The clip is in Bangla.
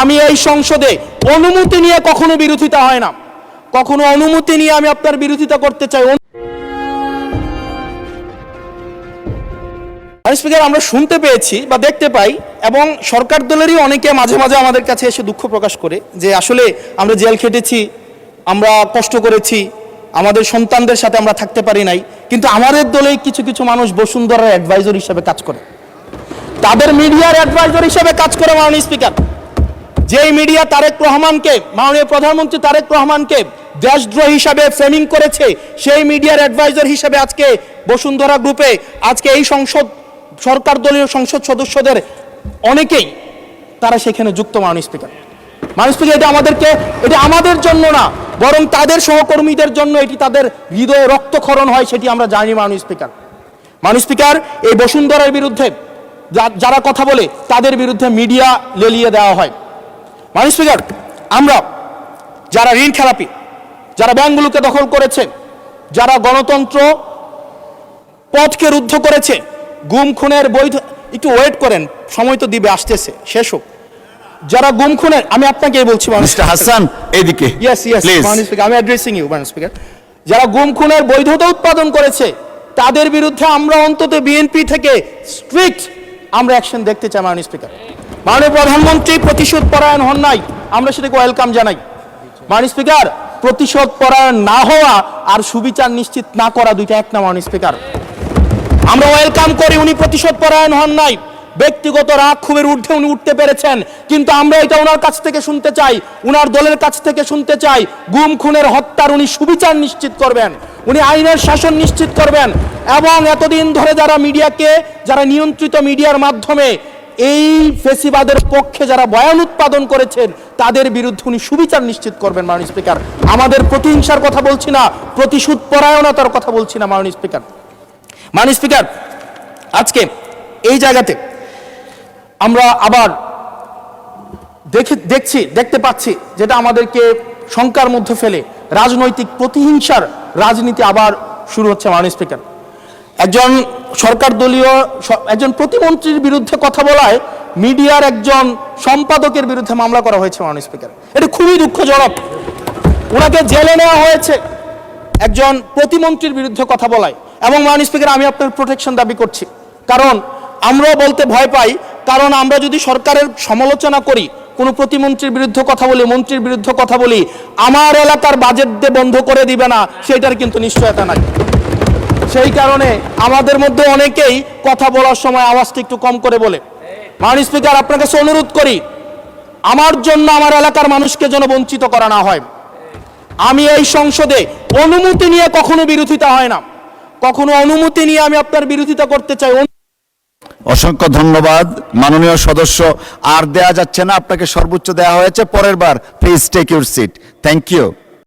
আমি এই সংসদে অনুমতি নিয়ে কখনো বিরোধিতা হয় না, কখনো অনুমতি নিয়ে আমি আপনার বিরোধিতা করতে চাই। স্পিকার, আমরা শুনতে পেয়েছি বা দেখতে পাই এবং সরকার দলেরই অনেকে মাঝে মাঝে আমাদের কাছে এসে দুঃখ প্রকাশ করে যে আসলে আমরা জেল খেটেছি, আমরা কষ্ট করেছি, আমাদের সন্তানদের সাথে আমরা থাকতে পারি নাই, কিন্তু আমাদের দলে কিছু কিছু মানুষ বসুন্ধরার অ্যাডভাইজার হিসেবে কাজ করে, তাদের মিডিয়ার অ্যাডভাইজার হিসেবে কাজ করে। মাননীয় স্পিকার, যেই মিডিয়া তারেক রহমানকে, মাননীয় প্রধানমন্ত্রী তারেক রহমানকে দেশদ্রোহী হিসাবে ফ্রেমিং করেছে, সেই মিডিয়ার অ্যাডভাইজার হিসেবে আজকে বসুন্ধরা গ্রুপে আজকে এই সরকার দলীয় সংসদ সদস্যদের অনেকেই তারা সেখানে যুক্ত। মাননীয় স্পিকার, এটা আমাদের জন্য না, বরং তাদের সহকর্মীদের জন্য এটি তাদের হৃদয়ে রক্তক্ষরণ হয়, সেটি আমরা জানি। মাননীয় স্পিকার, এই বসুন্ধরার বিরুদ্ধে যারা কথা বলে তাদের বিরুদ্ধে মিডিয়া লেলিয়ে দেওয়া হয়। মাননীয় স্পিকার, আমরা যারা ঋণ খেলাপি, যারা ব্যাংকগুলোকে দখল করেছে, যারা গণতন্ত্র পথকে রুদ্ধ করেছে, গুম খুনের বৈধ, একটু ওয়েট করেন, সময় তো দিবে, আসতেছে, শেষ হোক। যারা গুম খুনের, আমি আপনাকে বলছি মিস্টার হাসান এইদিকে, ইয়েস মাননীয় স্পিকার, আমি অ্যাড্রেসিং ইউ মাননীয় স্পিকার, যারা গুম খুনের বৈধতা উৎপাদন করেছে তাদের বিরুদ্ধে আমরা অন্তত বিএনপি থেকে স্ট্রিক্ট আমরা অ্যাকশন দেখতে চাই। মাননীয় স্পিকার, মাননীয় প্রধানমন্ত্রী প্রতিশোধ পরায়ণ হন নাই, আমরা সেটাকে ওয়েলকাম জানাই। মাননীয় স্পিকার, প্রতিশোধ পরায়ণ না হওয়া আর সুবিচার নিশ্চিত না করা দুইটা এক না। মাননীয় স্পিকার, আমরা ওয়েলকাম করি উনি প্রতিশোধ পরায়ণ হন নাই, ব্যক্তিগত রাগ ক্ষোভের ঊর্ধ্বে উনি উঠতে পেরেছেন, কিন্তু আমরা এটা ওনার কাছ থেকে শুনতে চাই, উনার দলের কাছ থেকে শুনতে চাই, গুম খুনের হত্যার উনি সুবিচার নিশ্চিত করবেন, উনি আইনের শাসন নিশ্চিত করবেন, এবং এতদিন ধরে যারা মিডিয়াকে, যারা নিয়ন্ত্রিত মিডিয়ার মাধ্যমে এই ফেসিবাদের পক্ষে যারা বয়ান উৎপাদন করেছেন তাদের বিরুদ্ধে উনি সুবিচার নিশ্চিত করবেন। মাননীয় স্পিকার, আমাদের প্রতিহিংসার কথা বলছি না, প্রতিশোধ পরায়ণতার কথা বলছি না। মাননীয় স্পিকার, আজকে এই জায়গাতে আমরা আবার দেখতে পাচ্ছি যেটা আমাদেরকে শঙ্কার মধ্যে ফেলে, রাজনৈতিক প্রতিহিংসার রাজনীতি আবার শুরু হচ্ছে। মাননীয় স্পিকার, একজন সরকার দলীয় একজন প্রতিমন্ত্রীর বিরুদ্ধে কথা বলায় মিডিয়ার একজন সম্পাদকের বিরুদ্ধে মামলা করা হয়েছে। মাননীয় স্পিকার, এটা খুবই দুঃখজনক। ওনাকে জেলে নেওয়া হয়েছে একজন প্রতিমন্ত্রীর বিরুদ্ধে কথা বলায়, এবং মাননীয় স্পিকার, আমি আপনার প্রোটেকশন দাবি করছি, কারণ আমরাও বলতে ভয় পাই, কারণ আমরা যদি সরকারের সমালোচনা করি, কোনো প্রতিমন্ত্রীর বিরুদ্ধে কথা বলি, মন্ত্রীর বিরুদ্ধে কথা বলি, আমার এলাকার বাজেট দিয়ে বন্ধ করে দিবে না সেটার কিন্তু নিশ্চয়তা নাই। সেই কারণে আমাদের মধ্যে অনেকেই কথা বলার সময় আওয়াজটা একটু কম করে বলে। মাননীয় স্পিকার, আপনার কাছে অনুরোধ করি, আমার জন্য আমার এলাকার মানুষকে যেন বঞ্চিত করা না হয়। আমি এই সংসদে অনুমতি নিয়ে কখনো বিরোধিতা হয় না, কখনো অনুমতি নিয়ে আমি আপনার বিরোধিতা করতে চাই। অসংখ্য ধন্যবাদ মাননীয় সদস্য, আর দেয়া যাচ্ছে না, আপনাকে সর্বোচ্চ দেয়া হয়েছে, পরের বার please take your seat. Thank you.